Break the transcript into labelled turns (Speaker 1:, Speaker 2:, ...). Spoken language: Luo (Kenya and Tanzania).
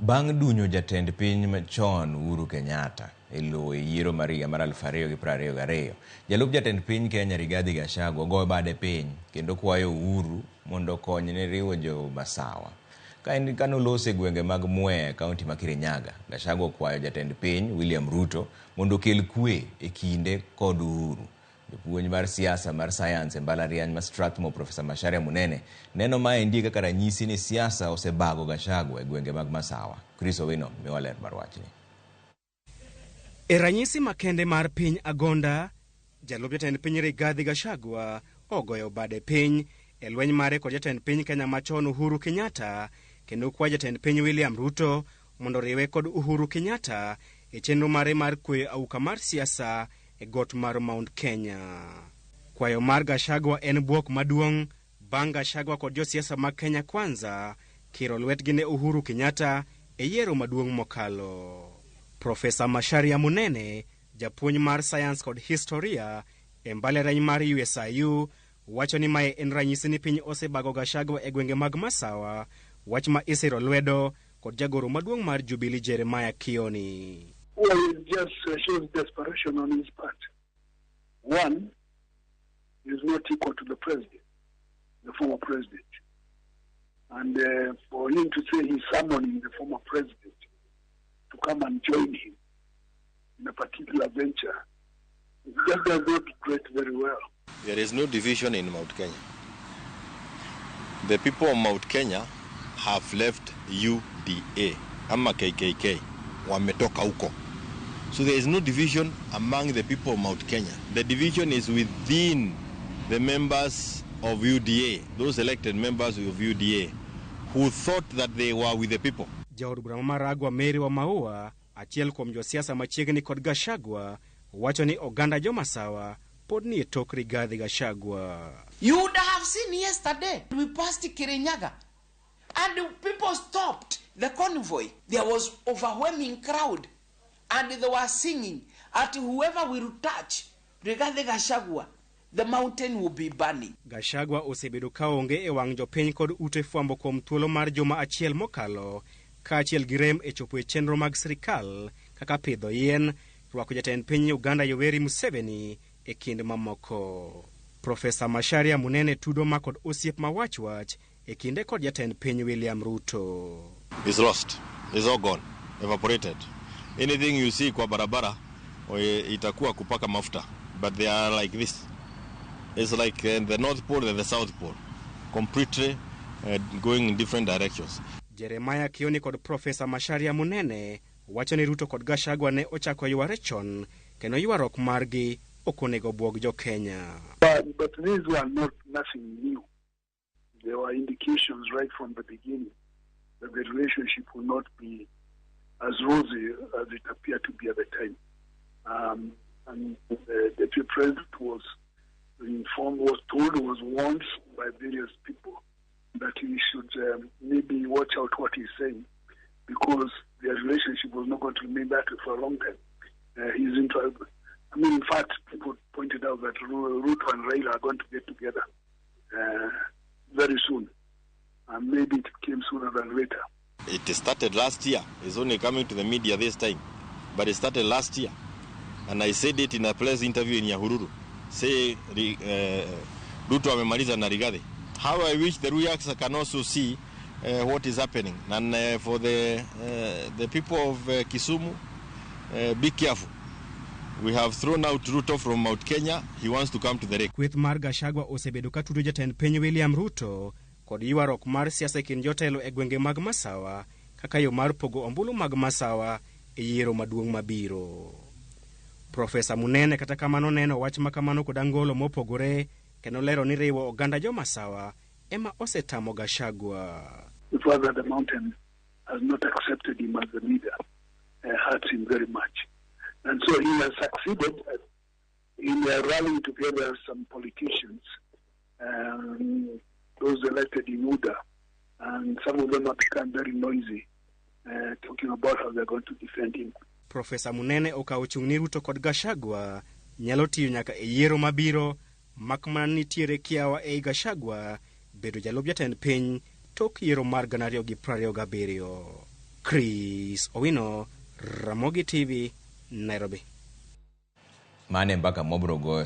Speaker 1: Bang' dunyo jatend piny machon Uhuru Kenyatta elo yiero mar higa mar 2022, jalup jatend piny Kenya Rigathi Gachagua goyo bade piny kendo kwayo Uhuru mondo okony ne riwo jo Masawa. Kanolose gwenge mag Mwea, kaunti ma Kirinyaga, Gachagua okwayo jatend piny William Ruto mondo okel kwee e kinde kod Uhuru. Japuonj mar siasa mar science e mbalariany ma Strathmore Profesa Masawa Munene neno maendi kaka ranyisi ni siasa osebago Gachagua e gwenge mag Masawa. Chris Owino miwa ler mar wachni.
Speaker 2: E ranyisi makende mar piny Agonda, jalup jatend piny Rigathi Gachagua ogoyo bade piny e lweny mare kod jatend piny Kenya machon Uhuru Kenyatta, kendo kwayo jatend piny William Ruto mondo riwe kod Uhuru Kenyatta e chenro mare mar kwee auka mar siasa e got mar Mount Kenya. Kwayo mar Gachagua en buok maduong' bang' Gachagua kod josiasa mag Kenya Kwanza kiro lwetgi ne Uhuru Kenyatta e yiero maduong' mokalo. Profesa Masawa Munene, japuonj mar science kod historia e mbalariany mar USIU, wacho ni mae en ranyisi ni piny osebago Gachagua e gwenge mag Masawa, wach ma isiro lwedo kod jagoro maduong' mar Jubilee Jeremiah Kioni.
Speaker 3: Well, it just shows desperation on his part. One, he is not equal to the president, the former president. And for him to say he's summoning the former president to come and join him in a particular venture, that does not grate very well.
Speaker 4: There is no division in Mount Kenya. The people of Mount Kenya have left UDA, ama KKK, wametoka huko. So there is no division among the people of Mount Kenya. The division is within the members of UDA, those elected members of UDA, who thought that they were with the people.
Speaker 2: Jaod Bura Maragwa Mary wa Maua, achiel kuom josiasa machiegni kod Gachagua, wacho ni oganda jo Masawa pod ni e tok Rigathi Gachagua.
Speaker 5: You would have seen yesterday, we passed Kirinyaga, and the people stopped the convoy. There was overwhelming crowd, and they were singing, at whoever will touch Rigathi Gachagua, the mountain will be burning.
Speaker 2: Gachagua osebedo kaonge e wang' jopiny kod ute fwambo kuom thuolo mar juma achiel mokalo, ka achiel gi rem e chopo e chenro mag sirikal kaka pidho yien, rwako jatend piny Uganda Yoweri Museveni e kind mamoko. Profesa Masawa Munene tudo ma kod osiep ma wach e kinde kod jatend piny William Ruto.
Speaker 4: It's lost. It's all gone. Evaporated. Anything you see kwa barabara, itakuwa kupaka mafuta. But they are like this. It's like the North Pole and the South Pole. Completely going in different directions.
Speaker 2: Jeremiah Kioni kod Profesa Masawa Munene wacho ni Ruto kod Gachagua ne ochako yware chon, kendo ywarruok margi okonego buog jo Kenya.
Speaker 3: But these were nothing new. There were indications right from the beginning that the relationship would not be as rosy as it appeared to be at the time. And the deputy president was informed, was warned by various people that he should maybe watch out what he's saying, because their relationship was not going to remain that way for a long time. In fact, people pointed out that Ruto and Raila are going to get together very soon. And maybe it came sooner than later.
Speaker 4: It started last year. It's only coming to the media this time. But it started last year. And I said it in a press interview in Uhuru. Say, Ruto amemaliza na Rigathi. How I wish the Ruyaks can also see what is happening. And for the people of Kisumu, be careful. We have thrown out Ruto from Mount Kenya. He wants to come to the Lake.
Speaker 2: Kweth mar Gachagua osebedo ka tudo jatend piny William Ruto kod ywarruok mar siasa kin jotelo e gwenge mag Masawa kaka yo mar pogo ombulu mag Masawa e yiero maduong' mabiro. Profesa Munene kata kamano neno wach makamano kod angolo mopogore, kendo lero ni riwo oganda jo Masawa ema osetamo Gachagua.
Speaker 3: The fact that the mountain has not accepted him as the leader hurts him very much. And so he has succeeded in rallying together some politicians, those elected in UDA, and some of them have become very noisy, talking about how they're going to defend him.
Speaker 2: Profesa Munene okawo chung' ni Ruto kod Gachagua nyalo tiyo nyaka e yiero mabiro, makmana nitiere kiawa e Gachagua bedo jalup jatend piny tok yiero mar 2027. Chris Owino, Ramogi TV, Nairobi.
Speaker 1: Mane mpaka mobro go